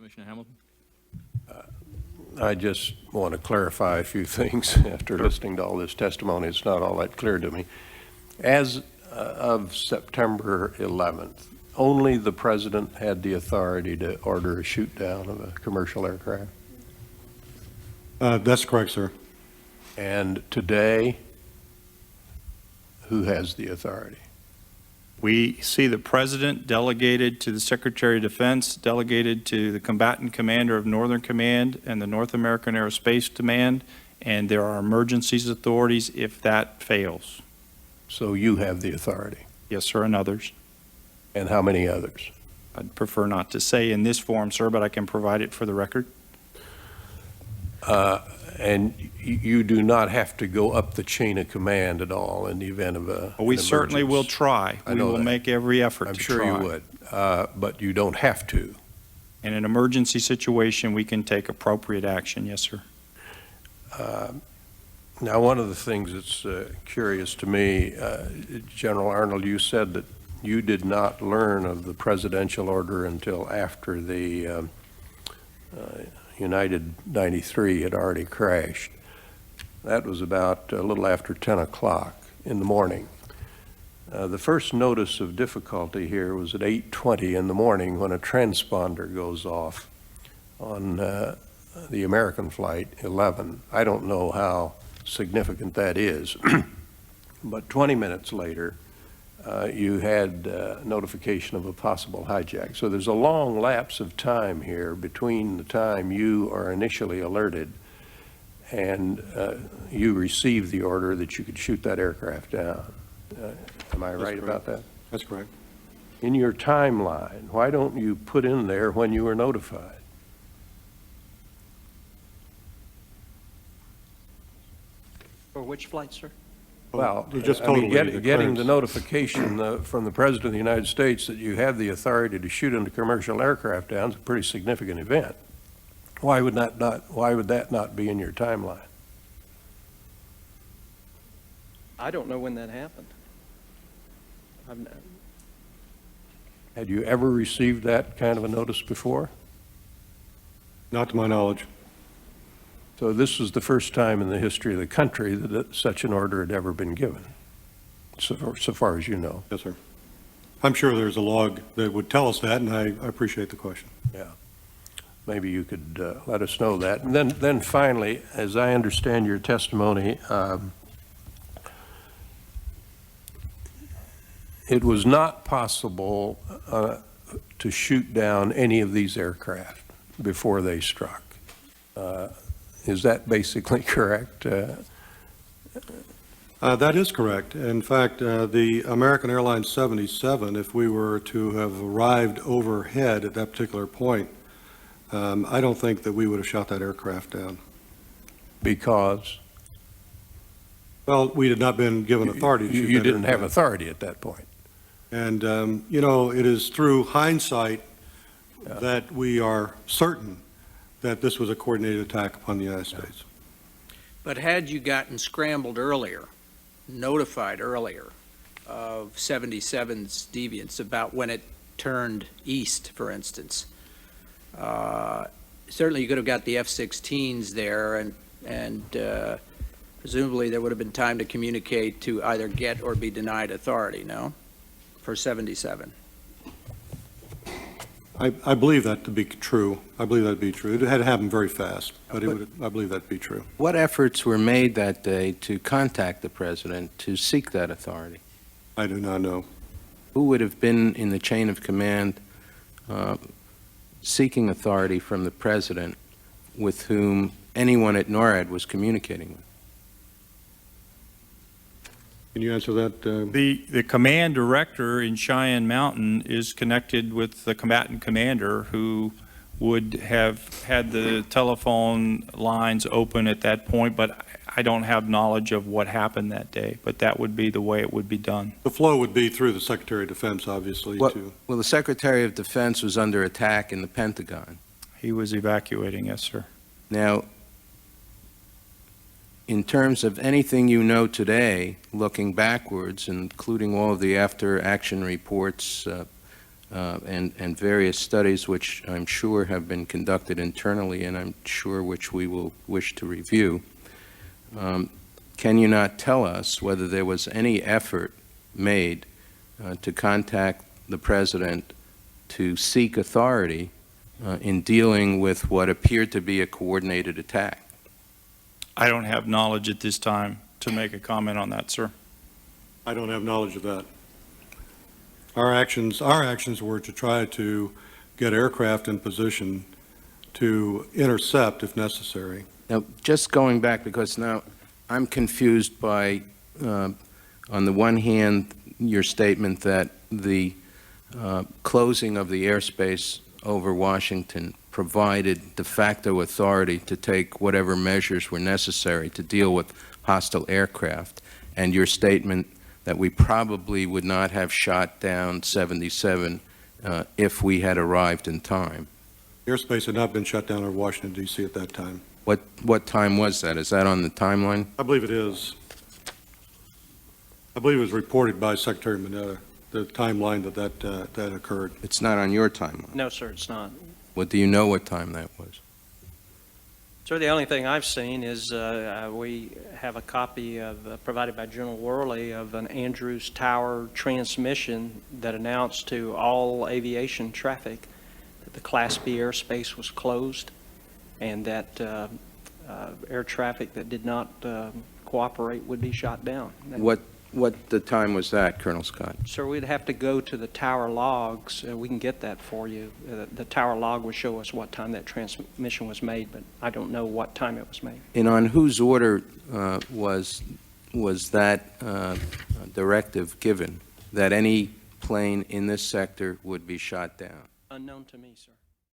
Commissioner Hamilton? I just want to clarify a few things after listening to all this testimony. It's not all that clear to me. As of September 11th, only the president had the authority to order a shoot down of a commercial aircraft. That's correct, sir. And today, who has the authority? We see the President delegated to the Secretary of Defense, delegated to the Combatant Commander of Northern Command and the North American Aerospace Command, and there are emergencies authorities if that fails. So you have the authority. Yes, sir, and others. And how many others? I'd prefer not to say in this forum, sir, but I can provide it for the record. And you do not have to go up the chain of command at all in the event of We certainly will try. We will make every effort to try. I'm sure you would, but you don't have to. In an emergency situation, we can take appropriate action. Yes, sir. Now, one of the things that's curious to me, General Arnold, you said that you did not learn of the presidential order until after the United 93 had already crashed. That was about a little after 10 o'clock in the morning. The first notice of difficulty here was at 8:20 in the morning when a transponder goes off on the American Flight 11. I don't know how significant that is, but 20 minutes later, you had notification of a possible hijack. So there's a long lapse of time here between the time you are initially alerted and you receive the order that you could shoot that aircraft down. Am I right about that? That's correct. In your timeline, why don't you put in there when you were notified? For which flight, sir? Well, you just I told mean, me the getting the clearance. notification from the President of the United States that you have the authority to shoot into commercial aircraft down is a pretty significant event. Why would that not be in your timeline? I don't know when that happened. Had you ever received that kind of a notice before? Not to my knowledge. So this was the first time in the history of the country that such an order had ever been given, so far as you know. Yes, sir. I'm sure there's a log that would tell us that, and I appreciate the question. Yeah. Maybe you could let us know that. And then finally, as I understand your testimony, it was not possible to shoot down any of these aircraft before they struck. Is that basically correct? That is correct. In fact, the American Airlines 77, if we were to have arrived overhead at that particular point, I don't think that we would have shot that aircraft down. Because? Well, we had not been given authority to shoot You that didn't have aircraft. authority at that point. And, you know, it is through hindsight that we are certain that this was a coordinated attack upon the United States. But had you gotten scrambled earlier, notified earlier of 77's deviance about when it turned east, for instance, certainly you could have got the F-16s there, and presumably there would have been time to communicate to either get or be denied authority, no? For 77. I believe that to be true. I believe that to be true. It had to happen very fast, but I believe that to be true. What efforts were made that day to contact the president to seek that authority? I do not know. Who would have been in the chain of command seeking authority from the president with whom anyone at NORAD was communicating with? Can you answer that? The command director in Cheyenne Mountain is connected with the combatant commander who would have had the telephone lines open at that point, but I don't have knowledge of what happened that day, but that would be the way it would be done. The flow would be through the Secretary of Defense, obviously. Well, the Secretary of Defense was under attack in the Pentagon. He was evacuating, yes, sir. Now, in terms of anything you know today, looking backwards, including all of the after-action reports and various studies which I'm sure have been conducted internally, and I'm sure which we will wish to review. Can you not tell us whether there was any effort made to contact the President to seek authority in dealing with what appeared to be a coordinated attack? I don't have knowledge at this time to make a comment on that, sir. I don't have knowledge of that. Our actions were to try to get aircraft in position to intercept if necessary. Now, just going back, because now I'm confused by, on the one hand, your statement that the closing of the airspace over Washington provided de facto authority to take whatever measures were necessary to deal with hostile aircraft, and your statement that we probably would not have shot down 77 if we had arrived in time. Airspace had not been shut down over Washington, D.C. at that time. What time was that? Is that on the timeline? I believe it is. I believe it was reported by Secretary Mineta, the timeline that occurred. It's not on your timeline. No, sir, it's not. What do you know what time that was? Sir, the only thing I've seen is we have a copy of, provided by General Worley, of an Andrews Tower transmission that announced to all aviation traffic that the Class B airspace was closed and that air traffic that did not cooperate would be shot down. What the time was that, Colonel Scott? Sir, we'd have to go to the tower logs. We can get that for you. The tower log would show us what time that transmission was made, but I don't know what time it was made. And on whose order was that directive given, that any plane in this sector would be shot down? Unknown to me, sir.